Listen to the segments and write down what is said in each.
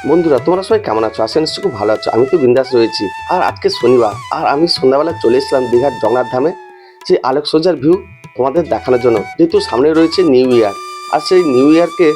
বন্ধুরা, তোমরা সবাই কেমন আছো? আশা নিশ্চয়ই খুব ভালো আছো। আমি তো বিন্দাস রয়েছি। আর আজকে শনিবার, আর আমি সন্ধ্যাবেলা চলে এসেছিলাম দীঘার জগন্নাথ ধামে সেই আলোকসজ্জার ভিউ তোমাদের দেখানোর জন্য। যেহেতু সামনে রয়েছে নিউ ইয়ার, আর সেই নিউ ইয়ারকে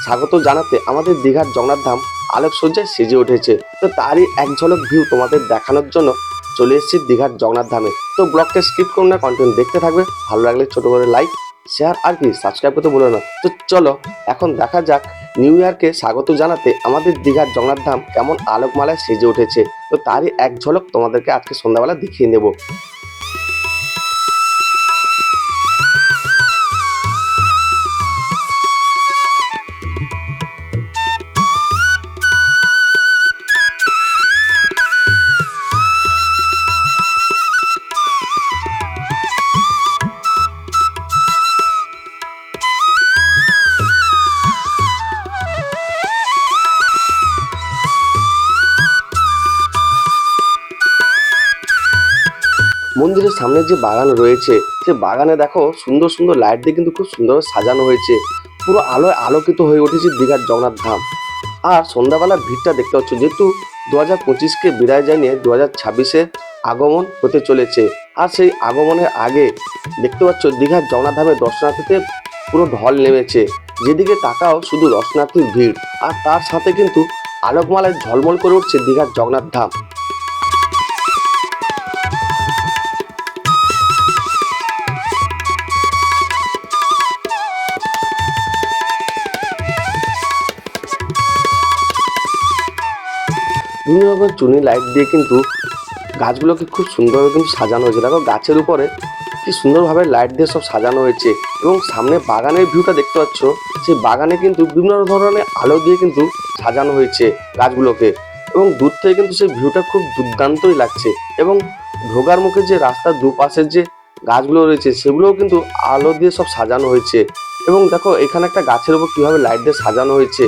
স্বাগত জানাতে আমাদের দীঘার জগন্নাথ ধাম আলোকসজ্জায় সেজে উঠেছে। তো তারই এক ঝলক ভিউ তোমাদের দেখানোর জন্য চলে এসেছি দীঘার জগন্নাথ ধামে। তো ব্লগটা স্কিপ করুন না, কন্টেন্ট দেখতে থাকবে। ভালো লাগলে ছোট করে লাইক, শেয়ার আর কি সাবস্ক্রাইব করতে বলো না। তো চলো এখন দেখা যাক নিউ ইয়ারকে স্বাগত জানাতে আমাদের দীঘার জগন্নাথ ধাম কেমন আলোকমালায় সেজে উঠেছে। তো তারই এক ঝলক তোমাদেরকে আজকে সন্ধ্যাবেলা দেখিয়ে নেব। মন্দিরের সামনে যে বাগান রয়েছে, সে বাগানে দেখো সুন্দর সুন্দর লাইট দিয়ে কিন্তু খুব সুন্দর সাজানো হয়েছে। পুরো আলোয় আলোকিত হয়ে উঠেছে দীঘার জগন্নাথ ধাম। আর সন্ধ্যাবেলার ভিড়টা দেখতে পাচ্ছ, যেহেতু 2025কে বিদায় জানিয়ে 2026-এ আগমন হতে চলেছে। আর সেই আগমনের আগে দেখতে পাচ্ছ দীঘার জগন্নাথ ধামে দর্শনার্থীদের পুরো ঢল নেমেছে। যেদিকে তাকাও শুধু দর্শনার্থীর ভিড়, আর তার সাথে কিন্তু আলোকমালায় ঝলমল করে উঠছে দীঘার জগন্নাথ ধাম। বিভিন্ন রকমের চুনি লাইট দিয়ে কিন্তু গাছগুলোকে খুব সুন্দরভাবে কিন্তু সাজানো হয়েছে। দেখো গাছের উপরে কি সুন্দরভাবে লাইট দিয়ে সব সাজানো হয়েছে। এবং সামনে বাগানের ভিউটা দেখতে পাচ্ছ, সেই বাগানে কিন্তু বিভিন্ন ধরনের আলো দিয়ে কিন্তু সাজানো হয়েছে গাছগুলোকে। এবং দূর থেকে কিন্তু সেই ভিউটা খুব দুর্দান্তই লাগছে। এবং ঢোকার মুখে যে রাস্তার দুপাশের যে গাছগুলো রয়েছে, সেগুলোও কিন্তু আলো দিয়ে সব সাজানো হয়েছে। এবং দেখো এখানে একটা গাছের উপর কিভাবে লাইট দিয়ে সাজানো হয়েছে।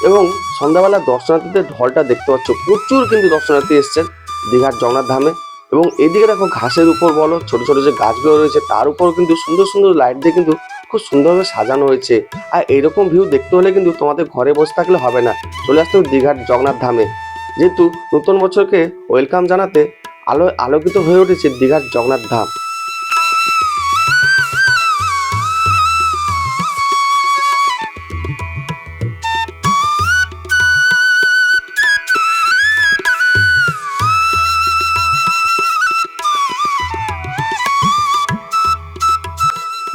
এবং সন্ধ্যাবেলা দর্শনার্থীদের ঢলটা দেখতে পাচ্ছ, প্রচুর কিন্তু দর্শনার্থী এসছেন দীঘার জগন্নাথ ধামে। এবং এদিকে দেখো ঘাসের উপর বলো, ছোট ছোট যে গাছগুলো রয়েছে তার উপর কিন্তু সুন্দর সুন্দর লাইট দিয়ে কিন্তু খুব সুন্দরভাবে সাজানো হয়েছে। আর এইরকম ভিউ দেখতে হলে কিন্তু তোমাদের ঘরে বসে থাকলে হবে না, চলে আসতে হবে দীঘার জগন্নাথ ধামে। যেহেতু নতুন বছরকে ওয়েলকাম জানাতে আলোকিত হয়ে উঠেছে দীঘার জগন্নাথ ধাম।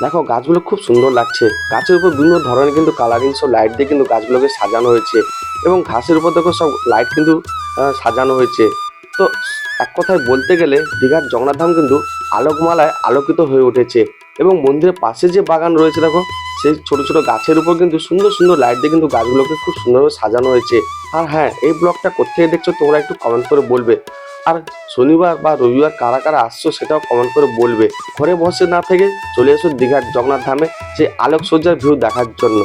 দেখো গাছগুলো খুব সুন্দর লাগছে। গাছের উপর বিভিন্ন ধরনের কিন্তু কালারিং সব লাইট দিয়ে কিন্তু গাছগুলোকে সাজানো হয়েছে। এবং ঘাসের উপর দেখো সব লাইট কিন্তু সাজানো হয়েছে। তো এক কথায় বলতে গেলে দীঘার জগন্নাথ ধাম কিন্তু আলোকমালায় আলোকিত হয়ে উঠেছে। এবং মন্দিরের পাশে যে বাগান রয়েছে দেখো, সেই ছোট ছোট গাছের উপর কিন্তু সুন্দর সুন্দর লাইট দিয়ে কিন্তু গাছগুলোকে খুব সুন্দরভাবে সাজানো হয়েছে। আর হ্যাঁ, এই ব্লগটা কোথেকে দেখছো তোমরা একটু কমেন্ট করে বলবে। আর শনিবার বা রবিবার কারা কারা আসছো সেটাও কমেন্ট করে বলবে। ঘরে বসে না থেকে চলে এসো দীঘার জগন্নাথ ধামে সেই আলোকসজ্জার ভিউ দেখার জন্য।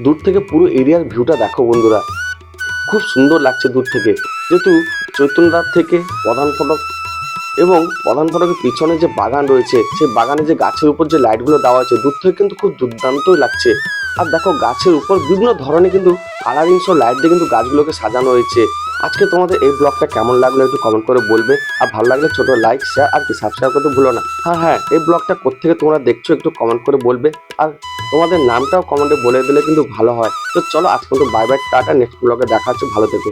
দূর থেকে পুরো এরিয়ার ভিউটা দেখো বন্ধুরা, খুব সুন্দর লাগছে দূর থেকে। যেহেতু চৈতন্যনাথ থেকে প্রধান ফটক এবং প্রধান ফটকের পিছনে যে বাগান রয়েছে, সেই বাগানে যে গাছের উপর যে লাইটগুলো দেওয়া আছে, দূর থেকে কিন্তু খুব দুর্দান্তই লাগছে। আর দেখো গাছের উপর বিভিন্ন ধরনের কিন্তু কালারিং সব লাইট দিয়ে কিন্তু গাছগুলোকে সাজানো হয়েছে। আজকে তোমাদের এই ব্লগটা কেমন লাগলো একটু কমেন্ট করে বলবে, আর ভালো লাগলে ছোট লাইক শেয়ার আর কি সাবস্ক্রাইব করতে ভুলো না। হ্যাঁ, এই ব্লগটা কোত্থেকে তোমরা দেখছো একটু কমেন্ট করে বলবে, আর তোমাদের নামটাও কমেন্টে বলে দিলে কিন্তু ভালো হয়। তো চলো আজ পর্যন্ত বাই বাই, টাটা, নেক্সট ব্লগে দেখা হচ্ছে, ভালো থেকো।